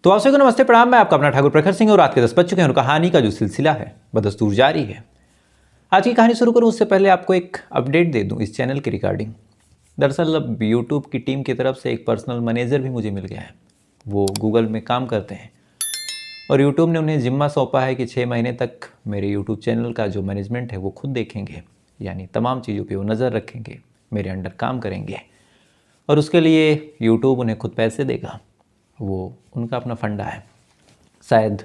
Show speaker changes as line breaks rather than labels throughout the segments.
तो आप सभी को नमस्ते प्रणाम। मैं आपका अपना ठाकुर प्रखर सिंह और रात के 10 बज चुके हैं और कहानी का जो सिलसिला है बदस्तूर जारी है। आज की कहानी शुरू करूं उससे पहले आपको एक अपडेट दे दूं इस चैनल के रिगार्डिंग। दरअसल अब यूट्यूब की टीम की तरफ से एक पर्सनल मैनेजर भी मुझे मिल गया है। वो गूगल में काम करते हैं और यूट्यूब ने उन्हें जिम्मा सौंपा है कि 6 महीने तक मेरे यूट्यूब चैनल का जो मैनेजमेंट है वो खुद देखेंगे, यानी तमाम चीज़ों पर वो नज़र रखेंगे, मेरे अंडर काम करेंगे और उसके लिए यूट्यूब उन्हें खुद पैसे देगा। वो उनका अपना फंडा है। शायद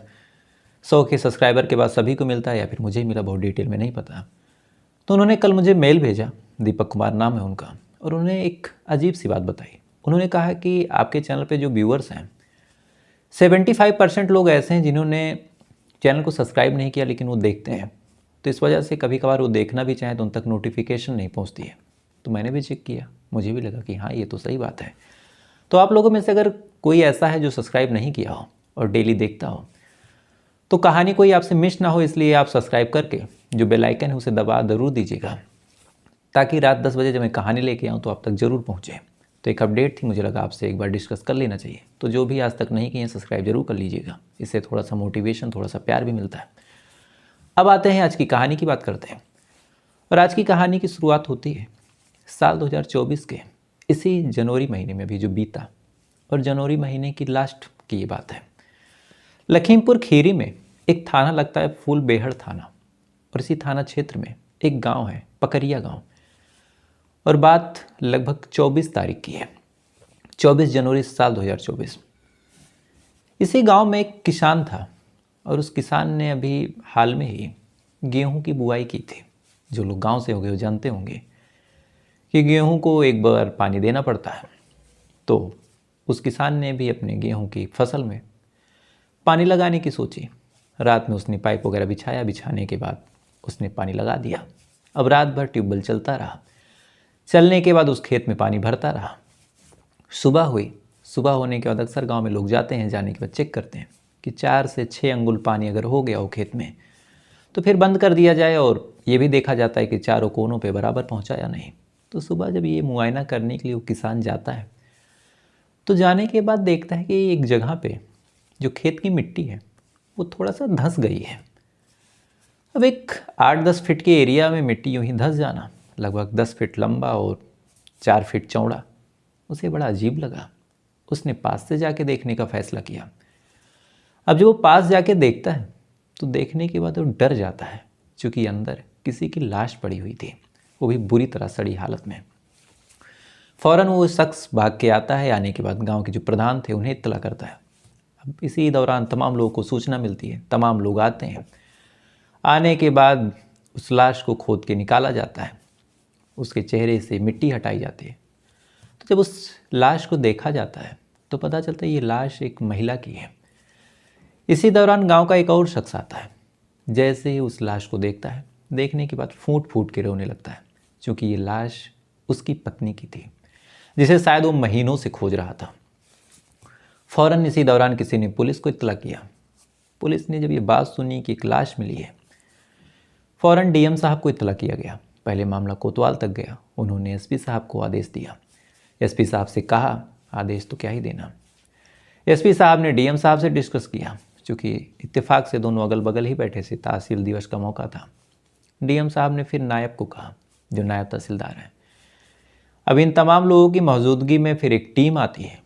100 के सब्सक्राइबर के बाद सभी को मिलता है या फिर मुझे ही मिला, बहुत डिटेल में नहीं पता। तो उन्होंने कल मुझे मेल भेजा, दीपक कुमार नाम है उनका, और उन्होंने एक अजीब सी बात बताई। उन्होंने कहा कि आपके चैनल पे जो व्यूअर्स हैं 75% लोग ऐसे हैं जिन्होंने चैनल को सब्सक्राइब नहीं किया लेकिन वो देखते हैं। तो इस वजह से कभी कभार वो देखना भी चाहें तो उन तक नोटिफिकेशन नहीं पहुँचती है। तो मैंने भी चेक किया, मुझे भी लगा कि हाँ ये तो सही बात है। तो आप लोगों में से अगर कोई ऐसा है जो सब्सक्राइब नहीं किया हो और डेली देखता हो तो कहानी कोई आपसे मिस ना हो, इसलिए आप सब्सक्राइब करके जो बेल आइकन है उसे दबा ज़रूर दीजिएगा ताकि रात 10 बजे जब मैं कहानी लेके आऊँ तो आप तक ज़रूर पहुँचे। तो एक अपडेट थी, मुझे लगा आपसे एक बार डिस्कस कर लेना चाहिए। तो जो भी आज तक नहीं किए सब्सक्राइब जरूर कर लीजिएगा, इससे थोड़ा सा मोटिवेशन, थोड़ा सा प्यार भी मिलता है। अब आते हैं आज की कहानी की बात करते हैं। और आज की कहानी की शुरुआत होती है साल 2024 के इसी जनवरी महीने में भी जो बीता, और जनवरी महीने की लास्ट की ये बात है। लखीमपुर खीरी में एक थाना लगता है, फूलबेहड़ थाना, और इसी थाना क्षेत्र में एक गांव है पकरिया गांव। और बात लगभग 24 तारीख की है, 24 जनवरी साल 2024। इसी गांव में एक किसान था और उस किसान ने अभी हाल में ही गेहूं की बुआई की थी। जो लोग गांव से हो गए वो जानते होंगे कि गेहूं को एक बार पानी देना पड़ता है। तो उस किसान ने भी अपने गेहूं की फसल में पानी लगाने की सोची। रात में उसने पाइप वगैरह बिछाया, बिछाने के बाद उसने पानी लगा दिया। अब रात भर ट्यूबवेल चलता रहा, चलने के बाद उस खेत में पानी भरता रहा। सुबह हुई, सुबह होने के बाद अक्सर गांव में लोग जाते हैं, जाने के बाद चेक करते हैं कि 4 से 6 अंगुल पानी अगर हो गया हो खेत में तो फिर बंद कर दिया जाए, और ये भी देखा जाता है कि चारों कोनों पे बराबर पहुंचा या नहीं। तो सुबह जब ये मुआयना करने के लिए वो किसान जाता है तो जाने के बाद देखता है कि एक जगह पे जो खेत की मिट्टी है वो थोड़ा सा धंस गई है। अब एक 8-10 फीट के एरिया में मिट्टी यूं ही धंस जाना, लगभग 10 फीट लंबा और 4 फीट चौड़ा, उसे बड़ा अजीब लगा। उसने पास से जाके देखने का फैसला किया। अब जब वो पास जाके देखता है तो देखने के बाद वो डर जाता है, क्योंकि अंदर किसी की लाश पड़ी हुई थी, वो भी बुरी तरह सड़ी हालत में। फ़ौरन वो शख्स भाग के आता है। आने के बाद गांव के जो प्रधान थे उन्हें इत्तला करता है। अब इसी दौरान तमाम लोगों को सूचना मिलती है, तमाम लोग आते हैं। आने के बाद उस लाश को खोद के निकाला जाता है, उसके चेहरे से मिट्टी हटाई जाती है। तो जब उस लाश को देखा जाता है तो पता चलता है ये लाश एक महिला की है। इसी दौरान गांव का एक और शख्स आता है। जैसे ही उस लाश को देखता है, देखने के बाद फूट फूट के रोने लगता है, क्योंकि ये लाश उसकी पत्नी की थी जिसे शायद वो महीनों से खोज रहा था। फ़ौरन इसी दौरान किसी ने पुलिस को इत्तला किया। पुलिस ने जब ये बात सुनी कि एक लाश मिली है, फ़ौरन डीएम साहब को इत्तला किया गया। पहले मामला कोतवाल तक गया। उन्होंने एसपी साहब को आदेश दिया। एसपी साहब से कहा, आदेश तो क्या ही देना। एसपी साहब ने डीएम साहब से डिस्कस किया, क्योंकि इत्तेफाक से दोनों अगल बगल ही बैठे थे, तहसील दिवस का मौका था। डीएम साहब ने फिर नायब को कहा, जो नायब तहसीलदार हैं। अब इन तमाम लोगों की मौजूदगी में फिर एक टीम आती है।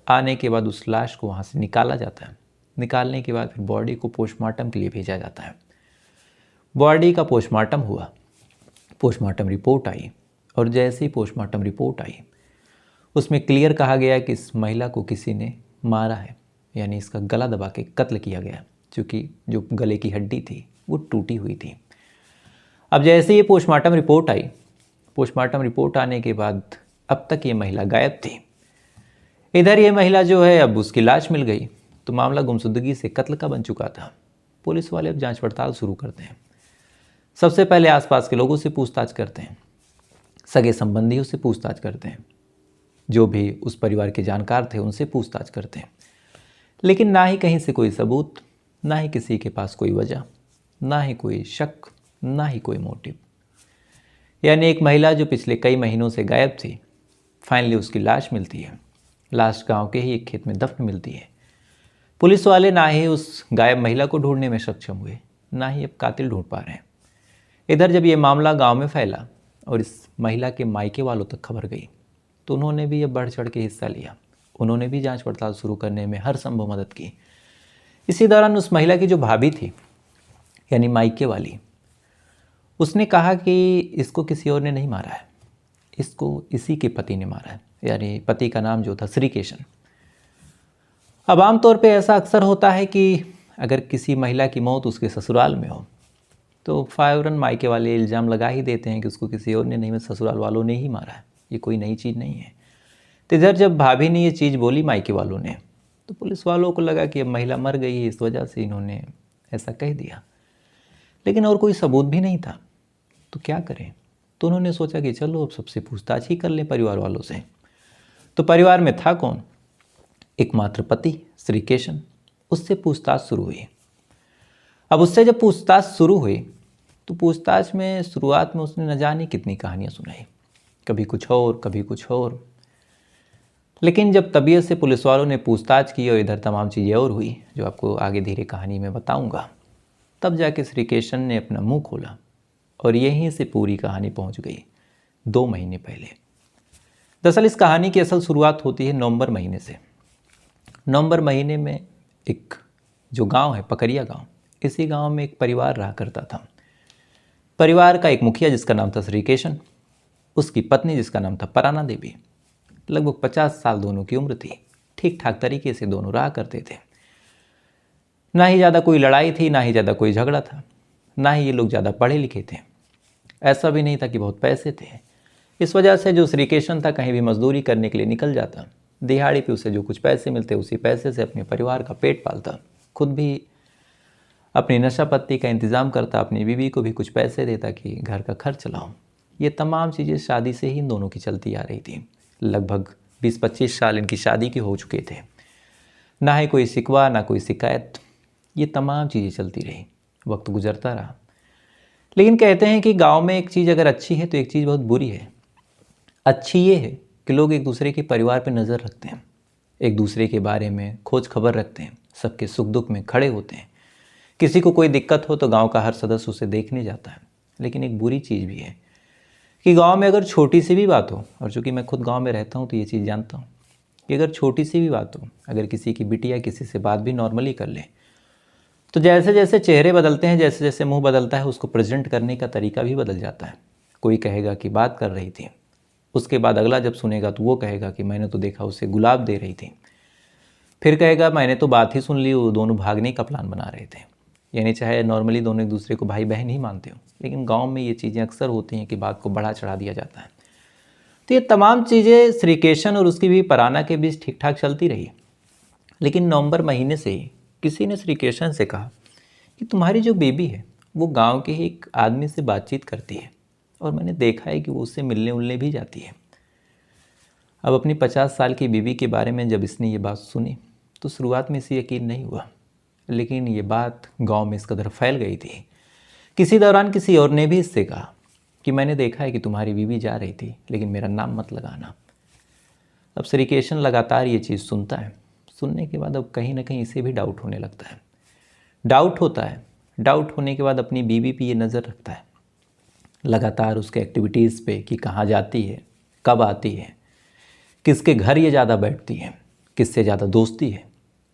आने के बाद उस लाश को वहाँ से निकाला जाता है। निकालने के बाद फिर बॉडी को पोस्टमार्टम के लिए भेजा जाता है। बॉडी का पोस्टमार्टम हुआ, पोस्टमार्टम रिपोर्ट आई, और जैसे ही पोस्टमार्टम रिपोर्ट आई उसमें क्लियर कहा गया कि इस महिला को किसी ने मारा है, यानी इसका गला दबा के कत्ल किया गया, क्योंकि जो गले की हड्डी थी वो टूटी हुई थी। अब जैसे ये पोस्टमार्टम रिपोर्ट आई, पोस्टमार्टम रिपोर्ट आने के बाद अब तक ये महिला गायब थी। इधर ये महिला जो है अब उसकी लाश मिल गई, तो मामला गुमशुदगी से कत्ल का बन चुका था। पुलिस वाले अब जांच पड़ताल शुरू करते हैं। सबसे पहले आसपास के लोगों से पूछताछ करते हैं, सगे संबंधियों से पूछताछ करते हैं, जो भी उस परिवार के जानकार थे उनसे पूछताछ करते हैं। लेकिन ना ही कहीं से कोई सबूत, ना ही किसी के पास कोई वजह, ना ही कोई शक, ना ही कोई मोटिव। यानी एक महिला जो पिछले कई महीनों से गायब थी, फाइनली उसकी लाश मिलती है। लाश गांव के ही एक खेत में दफन मिलती है। पुलिस वाले ना ही उस गायब महिला को ढूंढने में सक्षम हुए, ना ही अब कातिल ढूंढ पा रहे हैं। इधर जब ये मामला गांव में फैला और इस महिला के मायके वालों तक खबर गई तो उन्होंने भी अब बढ़ चढ़ के हिस्सा लिया। उन्होंने भी जांच पड़ताल शुरू करने में हर संभव मदद की। इसी दौरान उस महिला की जो भाभी थी, यानी मायके वाली, उसने कहा कि इसको किसी और ने नहीं मारा है, इसको इसी के पति ने मारा है, यानी पति का नाम जो था श्रीकेशन। अब आमतौर पे ऐसा अक्सर होता है कि अगर किसी महिला की मौत उसके ससुराल में हो तो फौरन मायके वाले इल्ज़ाम लगा ही देते हैं कि उसको किसी और ने नहीं, में ससुराल वालों ने ही मारा है। ये कोई नई चीज़ नहीं है। तो इधर जब भाभी ने ये चीज़ बोली मायके वालों ने, तो पुलिस वालों को लगा कि अब महिला मर गई है, इस वजह से इन्होंने ऐसा कह दिया। लेकिन और कोई सबूत भी नहीं था, तो क्या करें। तो उन्होंने सोचा कि चलो अब सबसे पूछताछ ही कर लें परिवार वालों से। तो परिवार में था कौन? एकमात्र पति श्रीकेशन। उससे पूछताछ शुरू हुई। अब उससे जब पूछताछ शुरू हुई तो पूछताछ में शुरुआत में उसने न जाने कितनी कहानियाँ सुनाई, कभी कुछ और कभी कुछ और। लेकिन जब तबीयत से पुलिस वालों ने पूछताछ की और इधर तमाम चीज़ें और हुई जो आपको आगे धीरे कहानी में बताऊंगा, तब जाके श्रीकेशन ने अपना मुंह खोला और यहीं से पूरी कहानी पहुंच गई 2 महीने पहले। दरअसल इस कहानी की असल शुरुआत होती है नवंबर महीने से। नवंबर महीने में एक जो गांव है, पकरिया गांव, इसी गांव में एक परिवार रहा करता था। परिवार का एक मुखिया जिसका नाम था श्रीकेशन, उसकी पत्नी जिसका नाम था पराना देवी। लगभग 50 साल दोनों की उम्र थी। ठीक ठाक तरीके से दोनों रहा करते थे। ना ही ज़्यादा कोई लड़ाई थी, ना ही ज़्यादा कोई झगड़ा था, ना ही ये लोग ज़्यादा पढ़े लिखे थे। ऐसा भी नहीं था कि बहुत पैसे थे। इस वजह से जो श्रीकेशन था कहीं भी मजदूरी करने के लिए निकल जाता, दिहाड़ी पे उसे जो कुछ पैसे मिलते उसी पैसे से अपने परिवार का पेट पालता, खुद भी अपनी नशा पत्ती का इंतज़ाम करता, अपनी बीवी को भी कुछ पैसे देता कि घर का खर्च चलाओ। ये तमाम चीज़ें शादी से ही इन दोनों की चलती आ रही थी। लगभग 20-25 साल इनकी शादी के हो चुके थे। ना ही कोई शिकवा, ना कोई शिकायत। ये तमाम चीज़ें चलती रही, वक्त गुजरता रहा। लेकिन कहते हैं कि गांव में एक चीज़ अगर अच्छी है तो एक चीज़ बहुत बुरी है। अच्छी ये है कि लोग एक दूसरे के परिवार पर नज़र रखते हैं, एक दूसरे के बारे में खोज खबर रखते हैं, सबके सुख दुख में खड़े होते हैं। किसी को कोई दिक्कत हो तो गांव का हर सदस्य उसे देखने जाता है। लेकिन एक बुरी चीज़ भी है कि गांव में अगर छोटी सी भी बात हो, और चूँकि मैं खुद गांव में रहता हूं तो ये चीज़ जानता हूं कि अगर छोटी सी भी बात हो, अगर किसी की बिटिया किसी से बात भी नॉर्मली कर ले, तो जैसे जैसे चेहरे बदलते हैं, जैसे जैसे मुंह बदलता है, उसको प्रेजेंट करने का तरीका भी बदल जाता है। कोई कहेगा कि बात कर रही थी, उसके बाद अगला जब सुनेगा तो वो कहेगा कि मैंने तो देखा उसे गुलाब दे रही थी। फिर कहेगा मैंने तो बात ही सुन ली, वो दोनों भागने का प्लान बना रहे थे। यानी चाहे नॉर्मली दोनों एक दूसरे को भाई बहन ही मानते हो, लेकिन गांव में ये चीज़ें अक्सर होती हैं कि बात को बढ़ा चढ़ा दिया जाता है। तो ये तमाम चीज़ें श्रीकेशन और उसकी भी पराना के बीच ठीक ठाक चलती रही। लेकिन नवंबर महीने से ही किसी ने श्रीकेशन से कहा कि तुम्हारी जो बेबी है वो गांव के ही एक आदमी से बातचीत करती है और मैंने देखा है कि वो उससे मिलने उलने भी जाती है। अब अपनी 50 साल की बीबी के बारे में जब इसने ये बात सुनी तो शुरुआत में इसे यकीन नहीं हुआ, लेकिन ये बात गांव में इस कदर फैल गई थी। किसी दौरान किसी और ने भी इससे कहा कि मैंने देखा है कि तुम्हारी बीवी जा रही थी, लेकिन मेरा नाम मत लगाना। अब श्रीकेशन लगातार ये चीज़ सुनता है। सुनने के बाद अब कहीं ना कहीं इसे भी डाउट होने लगता है। डाउट होता है, डाउट होने के बाद अपनी बीवी पे ये नज़र रखता है, लगातार उसके एक्टिविटीज़ पे कि कहाँ जाती है, कब आती है, किसके घर ये ज़्यादा बैठती है, किससे ज़्यादा दोस्ती है,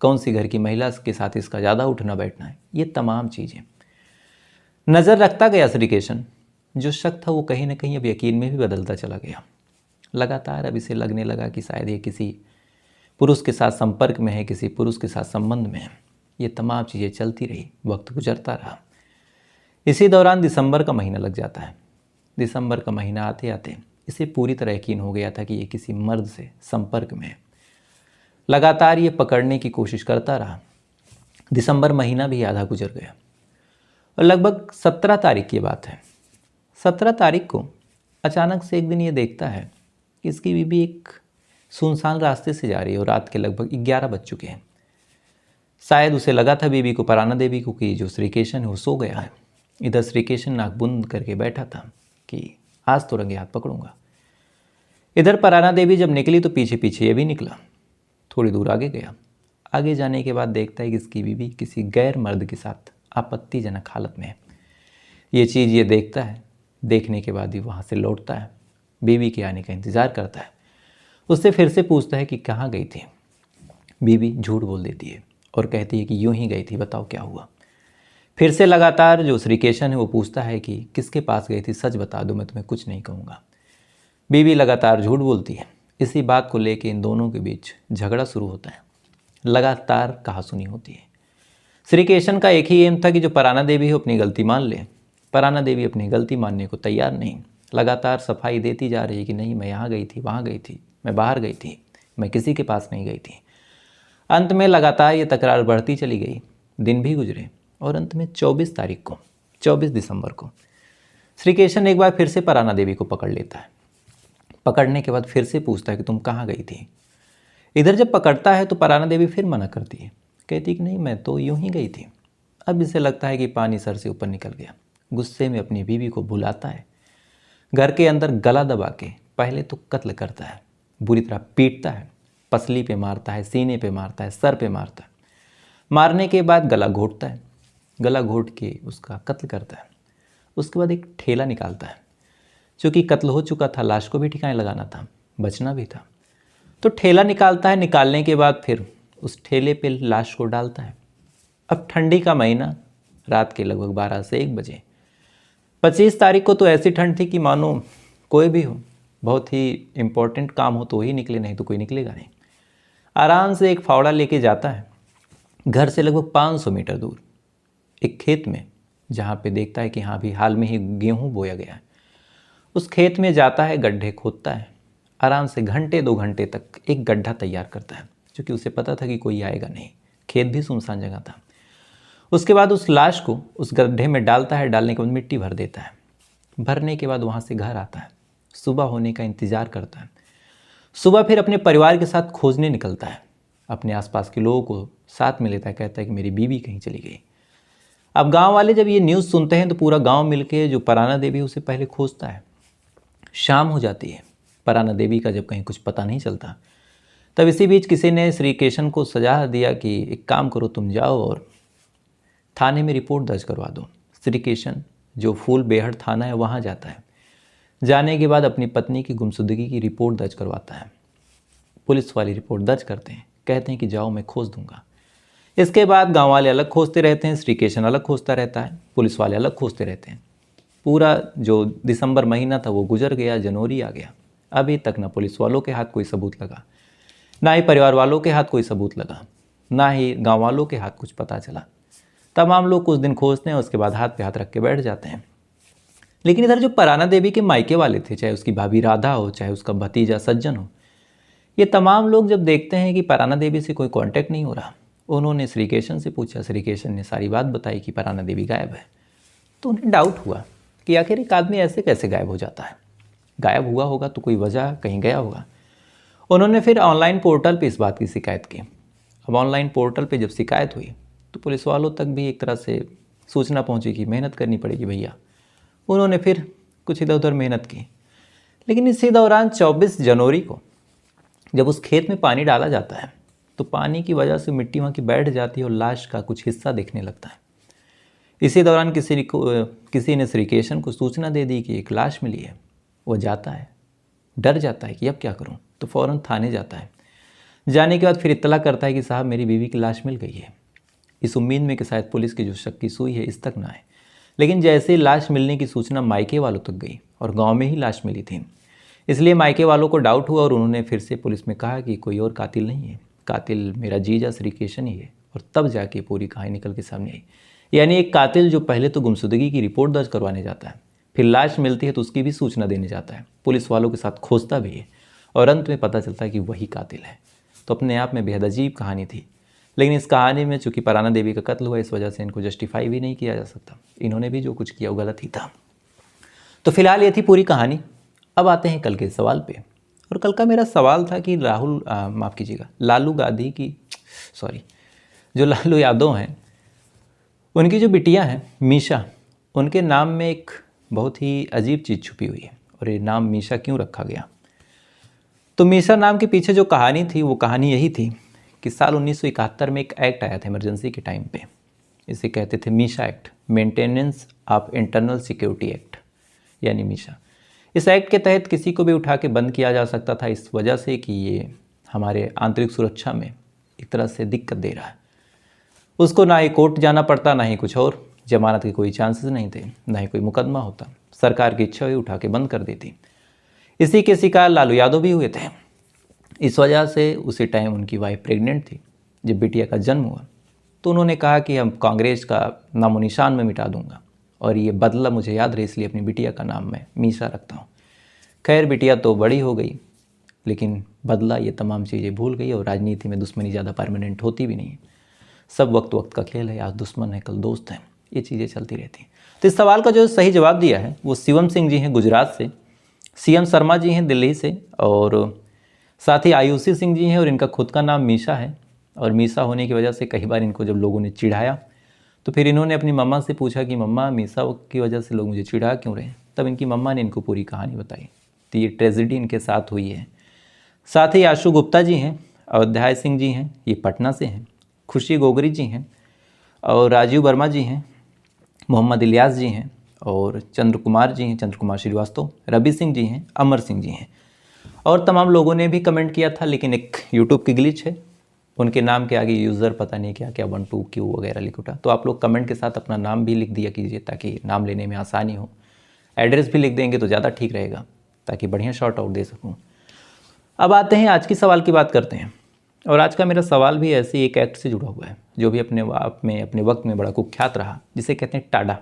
कौन सी घर की महिला के साथ इसका ज़्यादा उठना बैठना है। ये तमाम चीज़ें नज़र रखता गया श्रीकेशन। जो शक था वो कहीं ना कहीं अब यकीन में भी बदलता चला गया। लगातार अब इसे लगने लगा कि शायद ये किसी पुरुष के साथ संपर्क में है, किसी पुरुष के साथ संबंध में है। ये तमाम चीज़ें चलती रही, वक्त गुजरता रहा। इसी दौरान दिसंबर का महीना लग जाता है। दिसंबर का महीना आते आते इसे पूरी तरह यकीन हो गया था कि ये किसी मर्द से संपर्क में है। लगातार ये पकड़ने की कोशिश करता रहा। दिसंबर महीना भी आधा गुजर गया और लगभग 17 तारीख की बात है। 17 तारीख को अचानक से एक दिन ये देखता है कि इसकी बीवी एक सुनसान रास्ते से जा रही है और रात के लगभग 11 बज चुके हैं। शायद उसे लगा था बीवी को, पराना देवी को, कि जो श्रीकेशन है वो सो गया है। इधर श्रीकेशन नाक बंद करके बैठा था कि आज तो रंगे हाथ पकड़ूंगा। इधर पराना देवी जब निकली तो पीछे पीछे ये भी निकला। थोड़ी दूर आगे गया। आगे जाने के बाद देखता है कि इसकी बीवी किसी गैर मर्द के साथ आपत्तिजनक हालत में है। ये चीज़ ये देखता है, देखने के बाद ही वहाँ से लौटता है, बीवी के आने का इंतज़ार करता है। उससे फिर से पूछता है कि कहाँ गई थी। बीवी झूठ बोल देती है और कहती है कि यूं ही गई थी, बताओ क्या हुआ। फिर से लगातार जो श्रीकेशन है वो पूछता है कि किसके पास गई थी, सच बता दो, मैं तुम्हें कुछ नहीं कहूँगा। बीवी लगातार झूठ बोलती है। इसी बात को लेकर इन दोनों के बीच झगड़ा शुरू होता है। लगातार कहासुनी होती है। श्रीकेशन का एक ही एम था कि जो पराना देवी है अपनी गलती मान ले। पराना देवी अपनी गलती मानने को तैयार नहीं, लगातार सफाई देती जा रही है कि नहीं, मैं यहाँ गई थी, वहाँ गई थी, मैं बाहर गई थी, मैं किसी के पास नहीं गई थी। अंत में लगातार ये तकरार बढ़ती चली गई। दिन भी गुजरे और अंत में 24 दिसंबर को श्रीकेशन एक बार फिर से पराना देवी को पकड़ लेता है। पकड़ने के बाद फिर से पूछता है कि तुम कहाँ गई थी। इधर जब पकड़ता है तो पराना देवी फिर मना करती है, कहती कि नहीं, मैं तो यूं ही गई थी। अब इसे लगता है कि पानी सर से ऊपर निकल गया। गुस्से में अपनी बीवी को बुलाता है, घर के अंदर गला दबा के पहले तो कत्ल करता है, बुरी तरह पीटता है, पसली पे मारता है, सीने पे मारता है, सर पे मारता है। मारने के बाद गला घोटता है, गला घोट के उसका कत्ल करता है। उसके बाद एक ठेला निकालता है, चूँकि कत्ल हो चुका था, लाश को भी ठिकाने लगाना था, बचना भी था, तो ठेला निकालता है। निकालने के बाद फिर उस ठेले पे लाश को डालता है। अब ठंडी का महीना, रात के लगभग 12 से 1 बजे। 25 तारीख को तो ऐसी ठंड थी कि मानो कोई भी हो, बहुत ही इम्पोर्टेंट काम हो तो ही निकले, नहीं तो कोई निकलेगा नहीं। आराम से एक फावड़ा लेके जाता है घर से लगभग 500 मीटर दूर एक खेत में, जहाँ पे देखता है कि हाँ भी हाल में ही गेहूँ बोया गया है। उस खेत में जाता है, गड्ढे खोदता है, आराम से घंटे 2 घंटे तक एक गड्ढा तैयार करता है, क्योंकि उसे पता था कि कोई आएगा नहीं, खेत भी सुनसान जगह था। उसके बाद उस लाश को उस गड्ढे में डालता है, डालने के बाद मिट्टी भर देता है। भरने के बाद वहाँ से घर आता है, सुबह होने का इंतज़ार करता है। सुबह फिर अपने परिवार के साथ खोजने निकलता है, अपने आसपास के लोगों को साथ में लेता है, कहता है कि मेरी बीवी कहीं चली गई। अब गांव वाले जब ये न्यूज़ सुनते हैं तो पूरा गांव मिलके जो पराना देवी उसे पहले खोजता है। शाम हो जाती है, पराना देवी का जब कहीं कुछ पता नहीं चलता, तब इसी बीच किसी ने श्रीकेशन को सलाह दिया कि एक काम करो, तुम जाओ और थाने में रिपोर्ट दर्ज करवा दो। श्रीकेशन जो फूल बेहड़ थाना है वहाँ जाता है। जाने के बाद अपनी पत्नी की गुमशुदगी की रिपोर्ट दर्ज करवाता है। पुलिस वाली रिपोर्ट दर्ज करते हैं, कहते हैं कि जाओ, मैं खोज दूंगा। इसके बाद गांव वाले अलग खोजते रहते हैं, श्रीकेशन अलग खोजता रहता है, पुलिस वाले अलग खोजते रहते हैं। पूरा जो दिसंबर महीना था वो गुजर गया, जनवरी आ गया। अभी तक ना पुलिस वालों के हाथ कोई सबूत लगा, ना ही परिवार वालों के हाथ कोई सबूत लगा, ना ही गाँव वालों के हाथ कुछ पता चला। तमाम लोग कुछ दिन खोजते हैं, उसके बाद हाथ पे हाथ रख के बैठ जाते हैं। लेकिन इधर जो पराना देवी के मायके वाले थे, चाहे उसकी भाभी राधा हो, चाहे उसका भतीजा सज्जन हो, ये तमाम लोग जब देखते हैं कि पराना देवी से कोई कांटेक्ट नहीं हो रहा, उन्होंने श्रीकेशन से पूछा। श्रीकेशन ने सारी बात बताई कि पराना देवी गायब है। तो उन्हें डाउट हुआ कि आखिर एक आदमी ऐसे कैसे गायब हो जाता है, गायब हुआ होगा तो कोई वजह, कहीं गया होगा। उन्होंने फिर ऑनलाइन पोर्टल पे इस बात की शिकायत की। अब ऑनलाइन पोर्टल पे जब शिकायत हुई तो पुलिस वालों तक भी एक तरह से सूचना पहुंची कि मेहनत करनी पड़ेगी भैया। उन्होंने फिर कुछ इधर उधर मेहनत की। लेकिन इसी दौरान 24 जनवरी को जब उस खेत में पानी डाला जाता है तो पानी की वजह से मिट्टी वहाँ की बैठ जाती है और लाश का कुछ हिस्सा दिखने लगता है। इसी दौरान किसी ने श्रीकेशन को सूचना दे दी कि एक लाश मिली है। वो जाता है, डर जाता है कि अब क्या करूं, तो फ़ौरन थाने जाता है। जाने के बाद फिर इत्तला करता है कि साहब मेरी बीवी की लाश मिल गई है, इस उम्मीद में कि शायद पुलिस की जो शक की सुई है इस तक ना आए। लेकिन जैसे ही लाश मिलने की सूचना मायके वालों तक गई और गांव में ही लाश मिली थी, इसलिए मायके वालों को डाउट हुआ और उन्होंने फिर से पुलिस में कहा कि कोई और कातिल नहीं है, कातिल मेरा जीजा श्रीकेशन ही है। और तब जाके पूरी कहानी निकल के सामने आई। यानी एक कातिल जो पहले तो गुमशुदगी की रिपोर्ट दर्ज करवाने जाता है, फिर लाश मिलती है तो उसकी भी सूचना देने जाता है, पुलिस वालों के साथ खोजता भी है और अंत में पता चलता है कि वही कातिल है। तो अपने आप में बेहद अजीब कहानी थी। लेकिन इस कहानी में चूँकि पराना देवी का कत्ल हुआ, इस वजह से इनको जस्टिफाई भी नहीं किया जा सकता। इन्होंने भी जो कुछ किया वो गलत ही था। तो फिलहाल ये थी पूरी कहानी। अब आते हैं कल के सवाल पे। और कल का मेरा सवाल था कि लालू गांधी की जो लालू यादव हैं, उनकी जो बिटिया हैं मीशा, उनके नाम में एक बहुत ही अजीब चीज़ छुपी हुई है। और ये नाम मीशा क्यों रखा गया? तो मीशा नाम के पीछे जो कहानी थी वो कहानी यही थी कि साल 1971 में एक एक्ट आया था इमरजेंसी के टाइम पे। इसे कहते थे MISA act, maintenance of internal security act, यानी मीशा। इस एक्ट के तहत किसी को भी उठा के बंद किया जा सकता था, इस वजह से कि ये हमारे आंतरिक सुरक्षा में एक तरह से दिक्कत दे रहा है। उसको ना ही कोर्ट जाना पड़ता, ना ही कुछ और, जमानत के कोई चांसेस नहीं थे, ना ही कोई मुकदमा होता, सरकार की इच्छा हुई उठा के बंद कर देती। इसी के शिकार लालू यादव भी हुए थे। इस वजह से उसी टाइम उनकी वाइफ प्रेग्नेंट थी। जब बिटिया का जन्म हुआ तो उन्होंने कहा कि हम कांग्रेस का नामो निशान में मिटा दूंगा, और ये बदला मुझे याद रहे, इसलिए अपनी बिटिया का नाम मैं मीशा रखता हूँ। खैर बिटिया तो बड़ी हो गई, लेकिन बदला ये तमाम चीज़ें भूल गई, और राजनीति में दुश्मनी ज़्यादा परमानेंट होती भी नहीं है। सब वक्त वक्त का खेल है, आज दुश्मन है कल दोस्त हैं, ये चीज़ें चलती रहती हैं। तो इस सवाल का जो सही जवाब दिया है वो शिवम सिंह जी हैं गुजरात से, CM शर्मा जी हैं दिल्ली से, और साथ ही आयुषी सिंह जी हैं, और इनका खुद का नाम मीशा है। और मीशा होने की वजह से कई बार इनको जब लोगों ने चिढ़ाया तो फिर इन्होंने अपनी मम्मा से पूछा कि मम्मा मीशा की वजह से लोग मुझे चिढ़ा क्यों रहे हैं। तब इनकी मम्मा ने इनको पूरी कहानी बताई। तो ये ट्रेजिडी इनके साथ हुई है। साथ ही आशु गुप्ता जी हैं, अवध्याय सिंह जी हैं, ये पटना से हैं, खुशी गोगरी जी हैं, और राजीव वर्मा जी हैं, मोहम्मद इलियास जी हैं, और चंद्र कुमार जी हैं, चंद्र कुमार श्रीवास्तव, रवि सिंह जी हैं, अमर सिंह जी हैं, और तमाम लोगों ने भी कमेंट किया था। लेकिन एक यूट्यूब की ग्लिच है, उनके नाम के आगे यूज़र पता नहीं क्या क्या 1 2 Q वगैरह लिख उठा। तो आप लोग कमेंट के साथ अपना नाम भी लिख दिया कीजिए ताकि नाम लेने में आसानी हो। एड्रेस भी लिख देंगे तो ज़्यादा ठीक रहेगा, ताकि बढ़िया शॉर्ट आउट दे सकूँ। अब आते हैं आज की सवाल की बात करते हैं। और आज का मेरा सवाल भी ऐसे एक एक्ट से जुड़ा हुआ है जो भी अपने आप में अपने वक्त में बड़ा कुख्यात रहा, जिसे कहते हैं टाडा।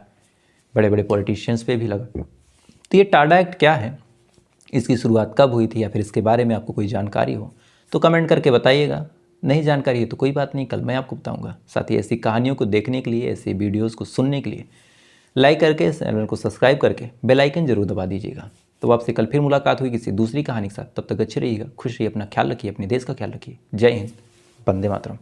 बड़े बड़े पॉलिटिशियंस पे भी लगा। तो ये टाडा एक्ट क्या है, इसकी शुरुआत कब हुई थी, या फिर इसके बारे में आपको कोई जानकारी हो तो कमेंट करके बताइएगा। नहीं जानकारी है तो कोई बात नहीं, कल मैं आपको बताऊंगा। साथ ही ऐसी कहानियों को देखने के लिए, ऐसे वीडियोस को सुनने के लिए लाइक करके, चैनल को सब्सक्राइब करके बेल आइकन जरूर दबा दीजिएगा। तो आपसे कल फिर मुलाकात हुई किसी दूसरी कहानी के साथ। तब तक अच्छे रहिएगा, खुश रहिए, अपना ख्याल रखिए, अपने देश का ख्याल रखिए। जय हिंद, वंदे मातरम।